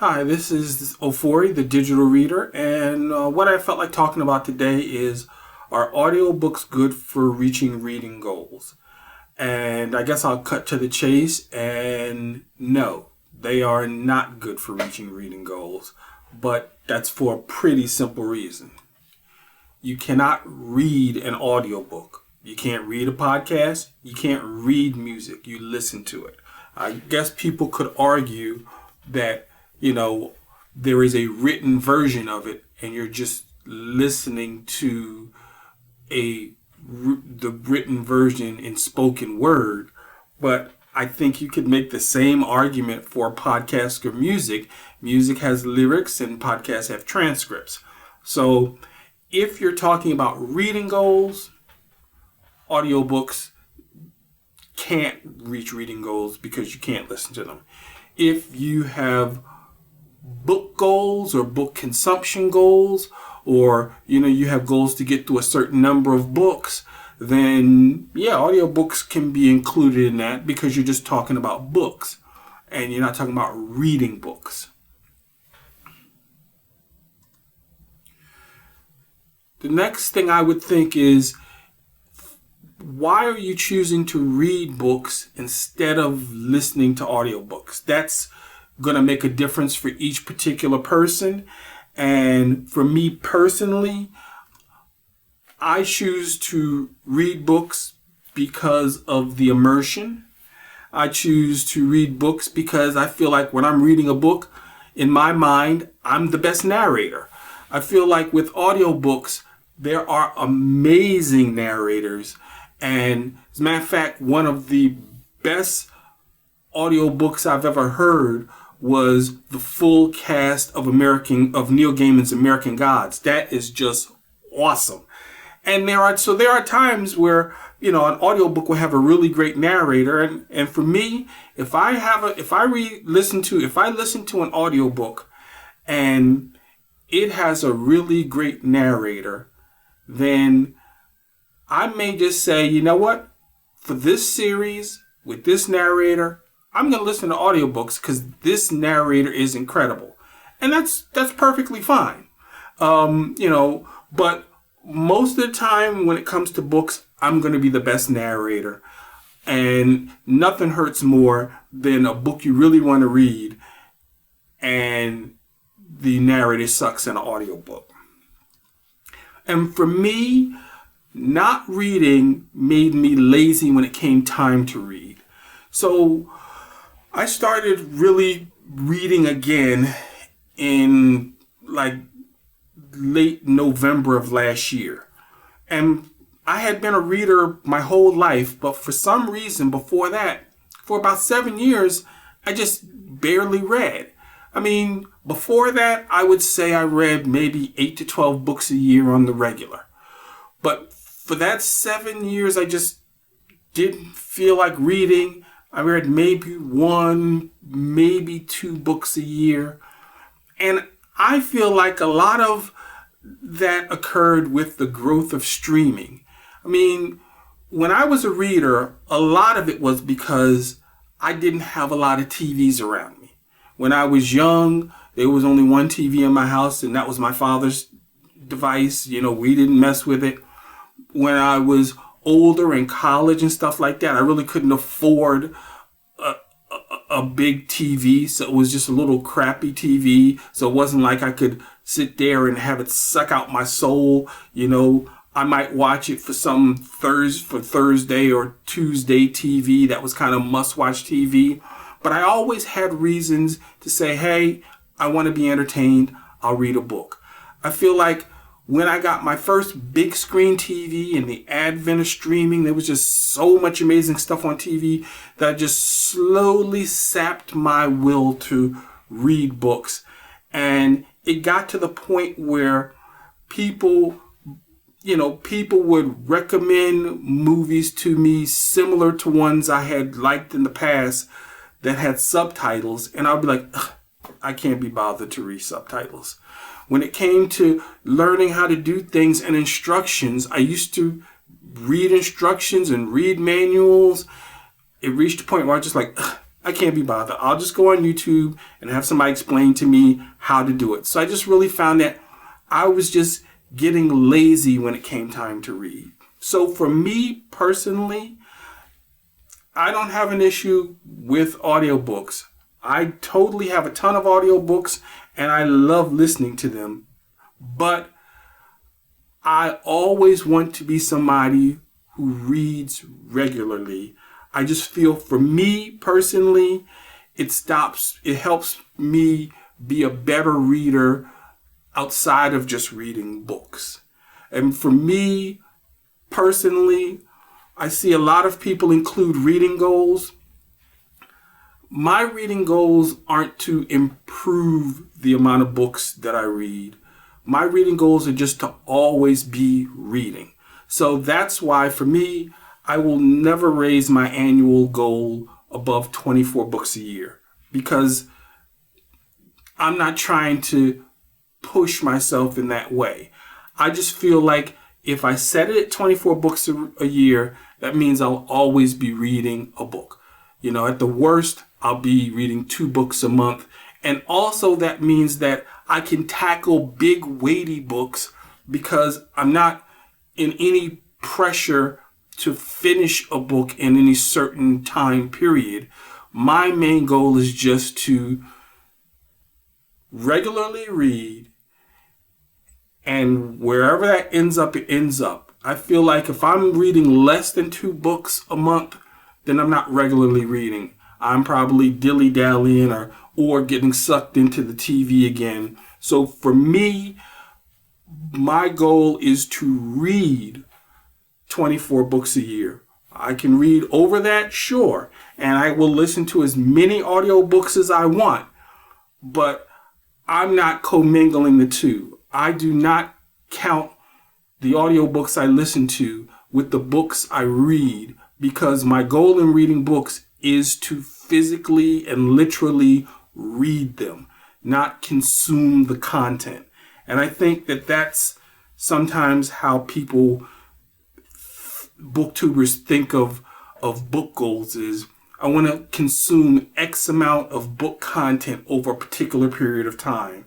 Hi, this is Ofori, the digital reader, and what I felt like talking about today is, are audiobooks good for reaching reading goals? And I guess I'll cut to the chase, and no, they are not good for reaching reading goals, but that's for a pretty simple reason. You cannot read an audiobook. You can't read a podcast. You can't read music. You listen to it. I guess people could argue that there is a written version of it and you're just listening to the written version in spoken word. But I think you could make the same argument for podcast or music. Music has lyrics and podcasts have transcripts. So if you're talking about reading goals, audiobooks can't reach reading goals because you can't listen to them. If you have book goals or book consumption goals, or you have goals to get to a certain number of books, then audiobooks can be included in that because you're just talking about books and you're not talking about reading books. The next thing I would think is, why are you choosing to read books instead of listening to audiobooks? That's going to make a difference for each particular person. And for me personally, I choose to read books because of the immersion. I choose to read books because I feel like when I'm reading a book, in my mind, I'm the best narrator. I feel like with audiobooks, there are amazing narrators. And as a matter of fact, one of the best audiobooks I've ever heard was the full cast of Neil Gaiman's American Gods. That is just awesome. And there are times where, an audiobook will have a really great narrator. And for me, if I listen to an audiobook and it has a really great narrator, then I may just say, you know what? For this series with this narrator, I'm going to listen to audiobooks because this narrator is incredible. And that's perfectly fine. But most of the time when it comes to books, I'm going to be the best narrator. And nothing hurts more than a book you really want to read and the narrator sucks in an audiobook. And for me, not reading made me lazy when it came time to read. So I started really reading again in late November of last year. And I had been a reader my whole life, but for some reason before that, for about 7 years, I just barely read. I mean, before that, I would say I read maybe 8 to 12 books a year on the regular. But for that 7 years, I just didn't feel like reading. I read maybe 1, maybe 2 books a year. And I feel like a lot of that occurred with the growth of streaming. I mean, when I was a reader, a lot of it was because I didn't have a lot of TVs around me. When I was young, there was only one TV in my house, and that was my father's device. We didn't mess with it. When I was older in college and stuff like that, I really couldn't afford a big TV. So it was just a little crappy TV. So it wasn't like I could sit there and have it suck out my soul. I might watch it for Thursday or Tuesday TV. That was kind of must-watch TV. But I always had reasons to say, hey, I want to be entertained. I'll read a book. I feel like when I got my first big screen TV and the advent of streaming, there was just so much amazing stuff on TV that just slowly sapped my will to read books. And it got to the point where people would recommend movies to me similar to ones I had liked in the past that had subtitles. And I'd be like, I can't be bothered to read subtitles. When it came to learning how to do things and instructions, I used to read instructions and read manuals. It reached a point where I was just like, I can't be bothered. I'll just go on YouTube and have somebody explain to me how to do it. So I just really found that I was just getting lazy when it came time to read. So for me personally, I don't have an issue with audiobooks. I totally have a ton of audiobooks and I love listening to them. But I always want to be somebody who reads regularly. I just feel for me personally, it helps me be a better reader outside of just reading books. And for me personally, I see a lot of people include reading goals. My reading goals aren't to improve the amount of books that I read. My reading goals are just to always be reading. So that's why for me, I will never raise my annual goal above 24 books a year, because I'm not trying to push myself in that way. I just feel like if I set it at 24 books a year, that means I'll always be reading a book. You know, at the worst, I'll be reading 2 books a month. And also that means that I can tackle big, weighty books because I'm not in any pressure to finish a book in any certain time period. My main goal is just to regularly read, and wherever that ends up, it ends up. I feel like if I'm reading less than 2 books a month, then I'm not regularly reading. I'm probably dilly-dallying or getting sucked into the TV again. So for me, my goal is to read 24 books a year. I can read over that, sure, and I will listen to as many audiobooks as I want, but I'm not commingling the two. I do not count the audiobooks I listen to with the books I read, because my goal in reading books is to physically and literally read them, not consume the content. And I think that that's sometimes how booktubers think of book goals is, I want to consume X amount of book content over a particular period of time.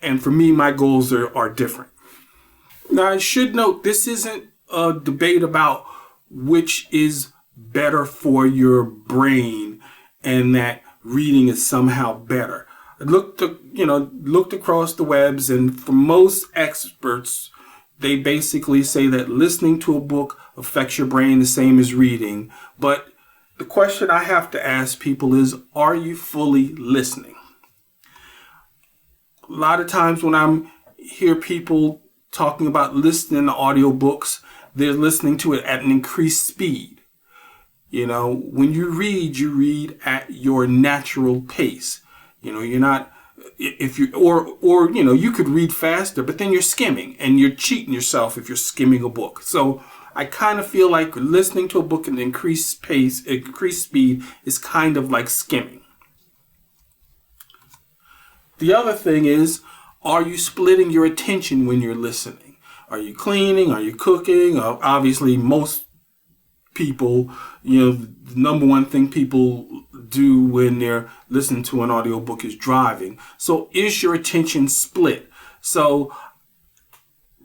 And for me, my goals are different. Now, I should note, this isn't a debate about which is better for your brain and that reading is somehow better. I looked across the webs, and for most experts, they basically say that listening to a book affects your brain the same as reading. But the question I have to ask people is, are you fully listening? A lot of times when I hear people talking about listening to audiobooks, they're listening to it at an increased speed. You know, when you read at your natural pace. You know, you're not, you could read faster, but then you're skimming and you're cheating yourself if you're skimming a book. So I kind of feel like listening to a book at an increased pace, increased speed is kind of like skimming. The other thing is, are you splitting your attention when you're listening? Are you cleaning? Are you cooking? Obviously, most people, the number one thing people do when they're listening to an audiobook is driving. So is your attention split? So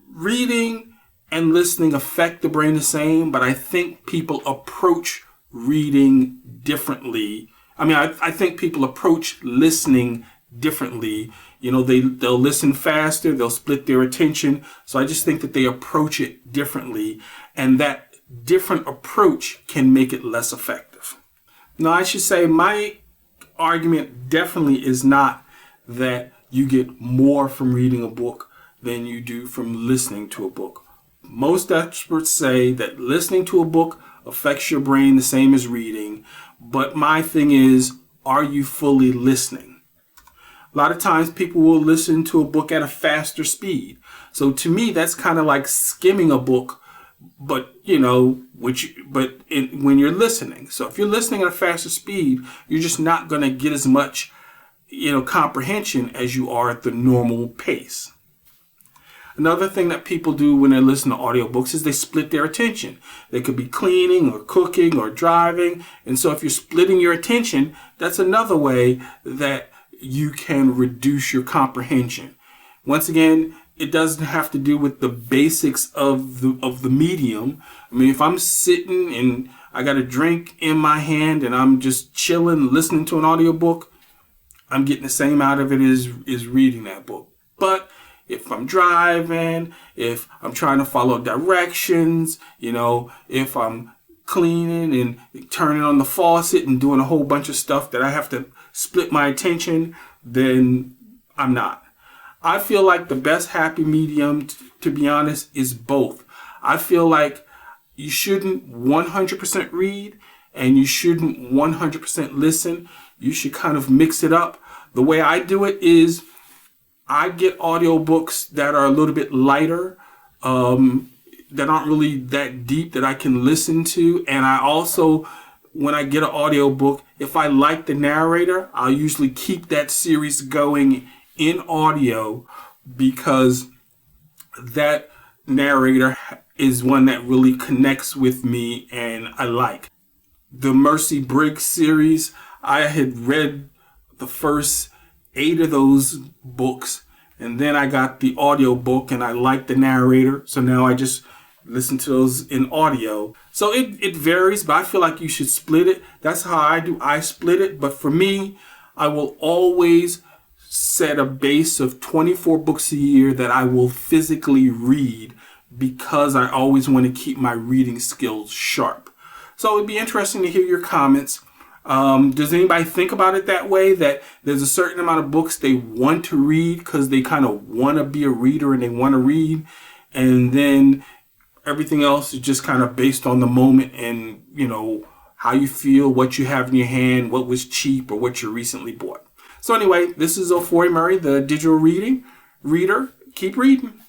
reading and listening affect the brain the same, but I think people approach reading differently. I think people approach listening differently. They'll listen faster, they'll split their attention. So I just think that they approach it differently, and that different approach can make it less effective. Now, I should say my argument definitely is not that you get more from reading a book than you do from listening to a book. Most experts say that listening to a book affects your brain the same as reading, but my thing is, are you fully listening? A lot of times people will listen to a book at a faster speed. So to me, that's kind of like skimming a book, but when you're listening. So if you're listening at a faster speed, you're just not going to get as much, comprehension as you are at the normal pace. Another thing that people do when they listen to audiobooks is they split their attention. They could be cleaning or cooking or driving. And so if you're splitting your attention, that's another way that you can reduce your comprehension. Once again, it doesn't have to do with the basics of the medium. I mean, if I'm sitting and I got a drink in my hand and I'm just chilling, listening to an audiobook, I'm getting the same out of it as reading that book. But if I'm driving, if I'm trying to follow directions, if I'm cleaning and turning on the faucet and doing a whole bunch of stuff that I have to split my attention, then I'm not. I feel like the best happy medium, to be honest, is both. I feel like you shouldn't 100% read and you shouldn't 100% listen. You should kind of mix it up. The way I do it is I get audiobooks that are a little bit lighter, that aren't really that deep that I can listen to. And I also, when I get an audiobook, if I like the narrator, I'll usually keep that series going in audio because that narrator is one that really connects with me and I like. The Mercy Briggs series, I had read the first 8 of those books and then I got the audiobook and I liked the narrator, so now I just listen to those in audio. So it varies, but I feel like you should split it. That's how I do. I split it, but for me, I will always set a base of 24 books a year that I will physically read because I always want to keep my reading skills sharp. So it'd be interesting to hear your comments. Does anybody think about it that way, that there's a certain amount of books they want to read because they kind of want to be a reader and they want to read, and then everything else is just kind of based on the moment and, how you feel, what you have in your hand, what was cheap or what you recently bought. So anyway, this is Ofori Murray, the digital reader. Keep reading.